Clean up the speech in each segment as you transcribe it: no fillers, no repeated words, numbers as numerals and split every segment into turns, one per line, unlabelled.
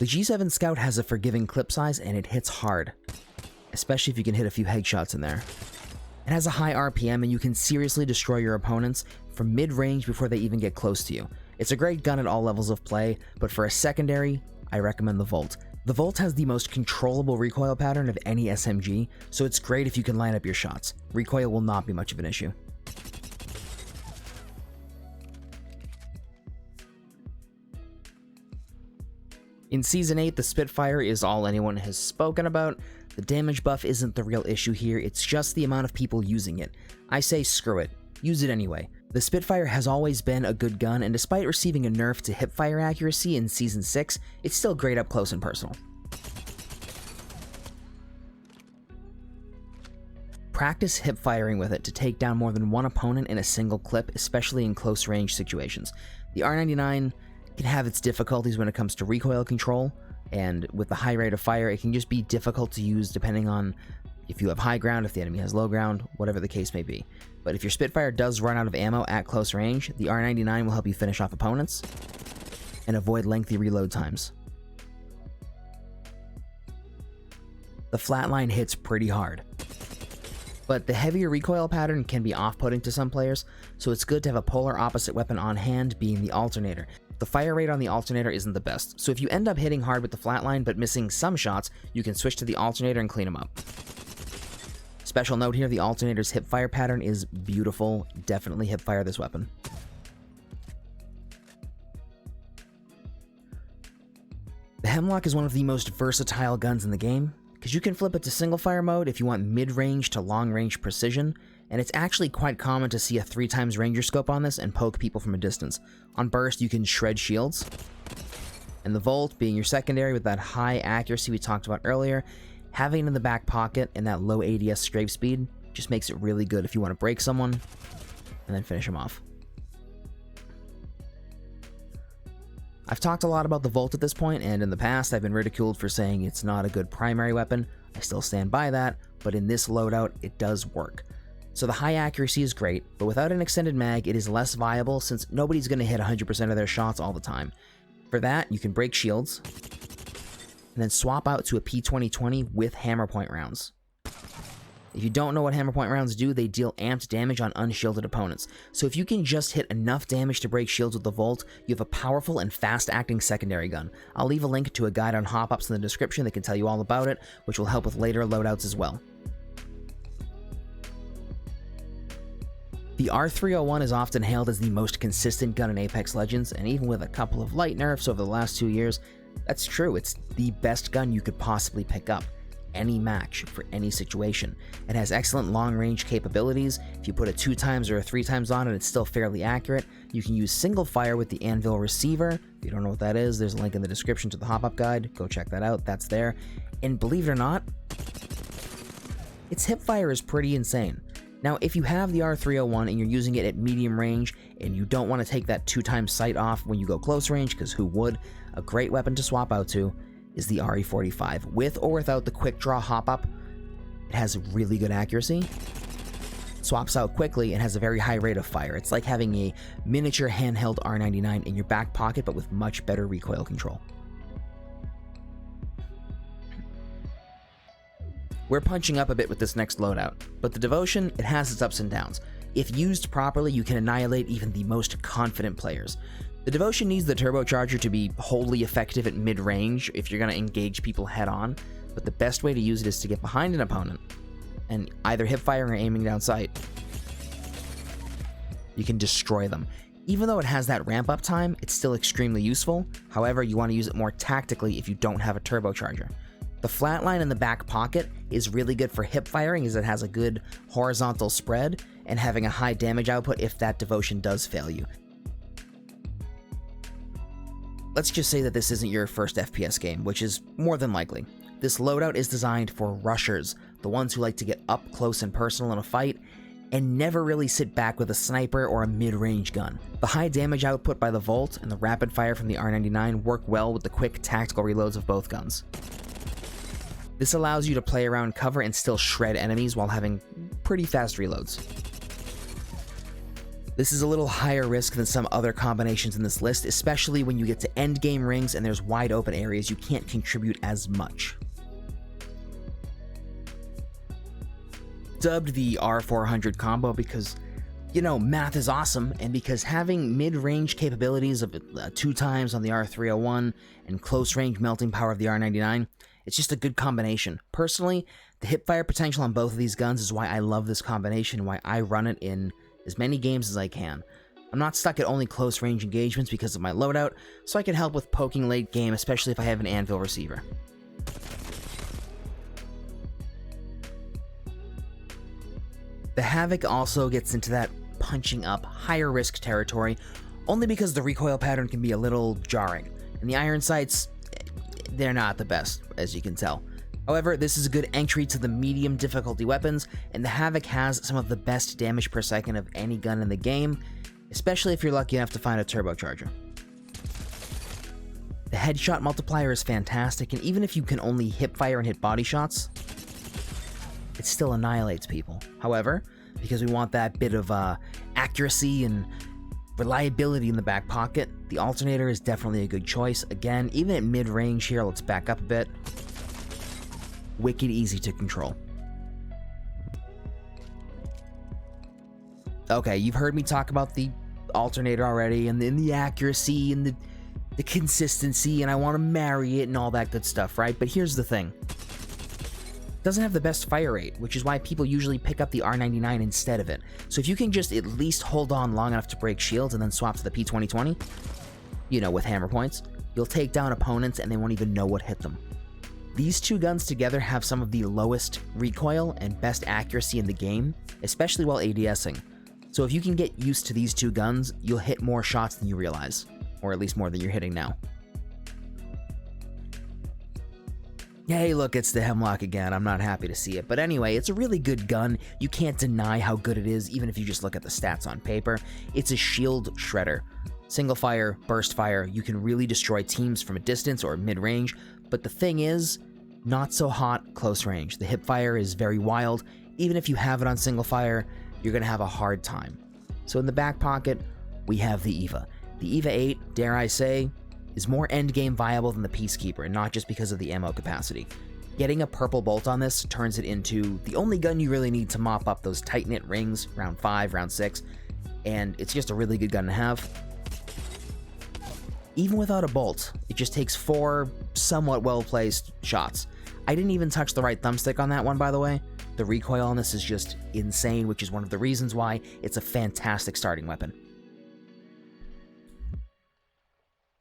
The G7 Scout has a forgiving clip size and it hits hard, especially if you can hit a few headshots in there. It has a high RPM and you can seriously destroy your opponents from mid-range before they even get close to you. It's a great gun at all levels of play, but for a secondary, I recommend the Volt. The Volt has the most controllable recoil pattern of any SMG, so it's great if you can line up your shots. Recoil will not be much of an issue. In Season 8, the Spitfire is all anyone has spoken about. The damage buff isn't the real issue here, it's just the amount of people using it. I say screw it, use it anyway. The Spitfire has always been a good gun, and despite receiving a nerf to hipfire accuracy in Season 6, it's still great up close and personal. Practice hip-firing with it to take down more than one opponent in a single clip, especially in close range situations. The R99 can have its difficulties when it comes to recoil control, and with the high rate of fire, it can just be difficult to use depending on if you have high ground, if the enemy has low ground, whatever the case may be. But if your Spitfire does run out of ammo at close range, the R99 will help you finish off opponents and avoid lengthy reload times. The flatline hits pretty hard, but the heavier recoil pattern can be off-putting to some players, so it's good to have a polar opposite weapon on hand, being the alternator. The fire rate on the alternator isn't the best, so if you end up hitting hard with the flatline but missing some shots, you can switch to the alternator and clean them up. Special note here, the alternator's hipfire pattern is beautiful. Definitely hipfire this weapon. The Hemlock is one of the most versatile guns in the game, because you can flip it to single fire mode if you want mid-range to long-range precision, and it's actually quite common to see a 3x Ranger scope on this and poke people from a distance. On burst, you can shred shields, and the Volt, being your secondary with that high accuracy we talked about earlier, having it in the back pocket and that low ADS strafe speed just makes it really good if you want to break someone and then finish them off. I've talked a lot about the Volt at this point, and in the past I've been ridiculed for saying it's not a good primary weapon. I still stand by that, but in this loadout it does work. So the high accuracy is great, but without an extended mag it is less viable since nobody's going to hit 100% of their shots all the time. For that, you can break shields, and then swap out to a P2020 with hammer point rounds. If you don't know what hammer point rounds do, they deal amped damage on unshielded opponents. So if you can just hit enough damage to break shields with the Volt, you have a powerful and fast-acting secondary gun. I'll leave a link to a guide on hop-ups in the description that can tell you all about it, which will help with later loadouts as well. The R301 is often hailed as the most consistent gun in Apex Legends, and even with a couple of light nerfs over the last 2 years, that's true, it's the best gun you could possibly pick up. Any match, for any situation. It has excellent long-range capabilities. If you put a 2x or a 3x on it, it's still fairly accurate. You can use single fire with the Anvil receiver. If you don't know what that is, there's a link in the description to the hop-up guide. Go check that out, that's there. And believe it or not, its hipfire is pretty insane. Now, if you have the R301 and you're using it at medium range and you don't want to take that 2x sight off when you go close range, because who would, a great weapon to swap out to is the RE45. With or without the quick draw hop-up, it has really good accuracy, swaps out quickly, and has a very high rate of fire. It's like having a miniature handheld R99 in your back pocket, but with much better recoil control. We're punching up a bit with this next loadout, but the Devotion, it has its ups and downs. If used properly, you can annihilate even the most confident players. The Devotion needs the turbocharger to be wholly effective at mid-range if you're going to engage people head-on, but the best way to use it is to get behind an opponent and either hip-firing or aiming down sight. You can destroy them. Even though it has that ramp-up time, it's still extremely useful. However, you want to use it more tactically if you don't have a turbocharger. The flatline in the back pocket is really good for hip-firing as it has a good horizontal spread and having a high damage output if that Devotion does fail you. Let's just say that this isn't your first FPS game, which is more than likely. This loadout is designed for rushers, the ones who like to get up close and personal in a fight, and never really sit back with a sniper or a mid-range gun. The high damage output by the Volt and the rapid fire from the R99 work well with the quick tactical reloads of both guns. This allows you to play around cover and still shred enemies while having pretty fast reloads. This is a little higher risk than some other combinations in this list, especially when you get to end game rings and there's wide open areas you can't contribute as much. Dubbed the R400 combo because, you know, math is awesome, and because having mid-range capabilities of 2 times on the R301 and close-range melting power of the R99, it's just a good combination. Personally, the hipfire potential on both of these guns is why I love this combination, why I run it in as many games as I can. I'm not stuck at only close-range engagements because of my loadout, so I can help with poking late game, especially if I have an anvil receiver. The Havoc also gets into that punching up higher risk territory, only because the recoil pattern can be a little jarring, and the iron sights, they're not the best, as you can tell. However, this is a good entry to the medium difficulty weapons, and the Havoc has some of the best damage per second of any gun in the game, especially if you're lucky enough to find a turbocharger. The headshot multiplier is fantastic, and even if you can only hipfire and hit body shots, it still annihilates people. However, because we want that bit of accuracy and reliability in the back pocket, the alternator is definitely a good choice. Again, even at mid-range here, let's back up a bit. Wicked easy to control. Okay, you've heard me talk about the alternator already, and the accuracy, and the consistency, and I want to marry it and all that good stuff, right? But here's the thing. It doesn't have the best fire rate, which is why people usually pick up the R99 instead of it. So if you can just at least hold on long enough to break shields and then swap to the P2020, you know, with hammer points, you'll take down opponents and they won't even know what hit them. These two guns together have some of the lowest recoil and best accuracy in the game, especially while ADSing. So if you can get used to these two guns, you'll hit more shots than you realize, or at least more than you're hitting now. Hey, look, it's the Hemlock again. I'm not happy to see it. But anyway, it's a really good gun. You can't deny how good it is, even if you just look at the stats on paper. It's a shield shredder. Single fire, burst fire, you can really destroy teams from a distance or mid-range. But the thing is, not so hot close range. The hip fire is very wild. Even if you have it on single fire, you're going to have a hard time. So in the back pocket, we have the EVA. The EVA 8, dare I say, is more endgame viable than the Peacekeeper, and not just because of the ammo capacity. Getting a purple bolt on this turns it into the only gun you really need to mop up those tight-knit rings, round 5, round 6, and it's just a really good gun to have. Even without a bolt, it just takes 4 somewhat well-placed shots. I didn't even touch the right thumbstick on that one, by the way. The recoil on this is just insane, which is one of the reasons why it's a fantastic starting weapon.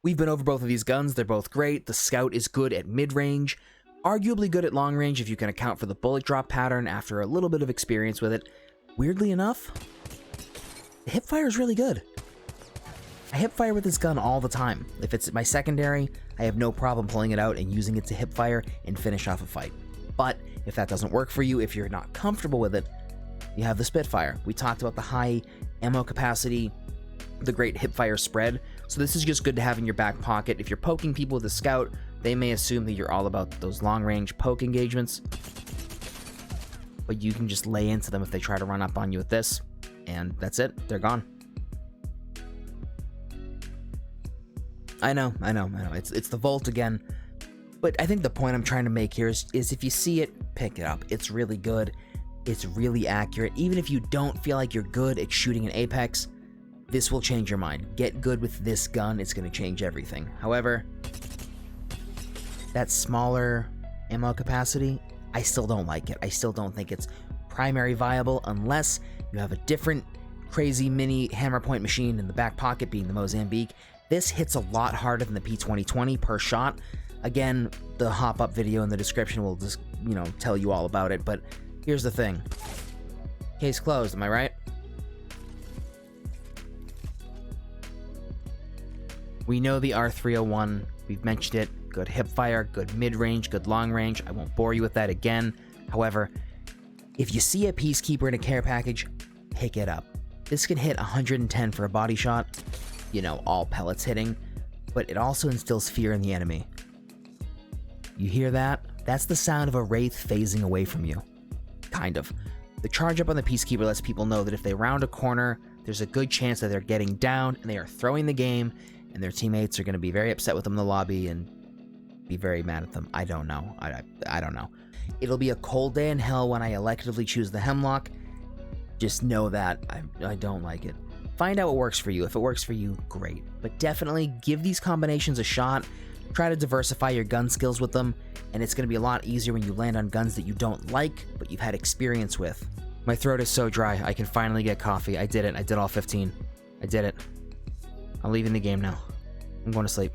We've been over both of these guns, they're both great. The Scout is good at mid-range, arguably good at long range if you can account for the bullet drop pattern after a little bit of experience with it. Weirdly enough, the hipfire is really good. I hipfire with this gun all the time. If it's my secondary, I have no problem pulling it out and using it to hipfire and finish off a fight. But if that doesn't work for you, if you're not comfortable with it, you have the Spitfire. We talked about the high ammo capacity, the great hipfire spread, so this is just good to have in your back pocket. If you're poking people with a Scout, they may assume that you're all about those long-range poke engagements, but you can just lay into them if they try to run up on you with this, and that's it, they're gone. I know, it's the Volt again, but I think the point I'm trying to make here is if you see it, pick it up. It's really good, it's really accurate. Even if you don't feel like you're good at shooting an Apex, this will change your mind. Get good with this gun, it's going to change everything. However, that smaller ammo capacity, I still don't like it. I still don't think it's primary viable unless you have a different crazy mini hammer point machine in the back pocket, being the Mozambique. This hits a lot harder than the P2020 per shot. Again, the hop-up video in the description will just, tell you all about it, but here's the thing. Case closed, am I right? We know the R301, we've mentioned it, good hipfire, good mid-range, good long-range. I won't bore you with that again. However, if you see a Peacekeeper in a care package, pick it up. This can hit 110 for a body shot, all pellets hitting, but it also instills fear in the enemy. You hear that? That's the sound of a Wraith phasing away from you. Kind of. The charge up on the Peacekeeper lets people know that if they round a corner, there's a good chance that they're getting down and they are throwing the game, and their teammates are going to be very upset with them in the lobby and be very mad at them. I don't know. I don't know. It'll be a cold day in hell when I electively choose the Hemlock. Just know that I don't like it. Find out what works for you. If it works for you, great. But definitely give these combinations a shot. Try to diversify your gun skills with them, and it's going to be a lot easier when you land on guns that you don't like, but you've had experience with. My throat is so dry, I can finally get coffee. I did it. I did all 15. I did it. I'm leaving the game now. I'm going to sleep.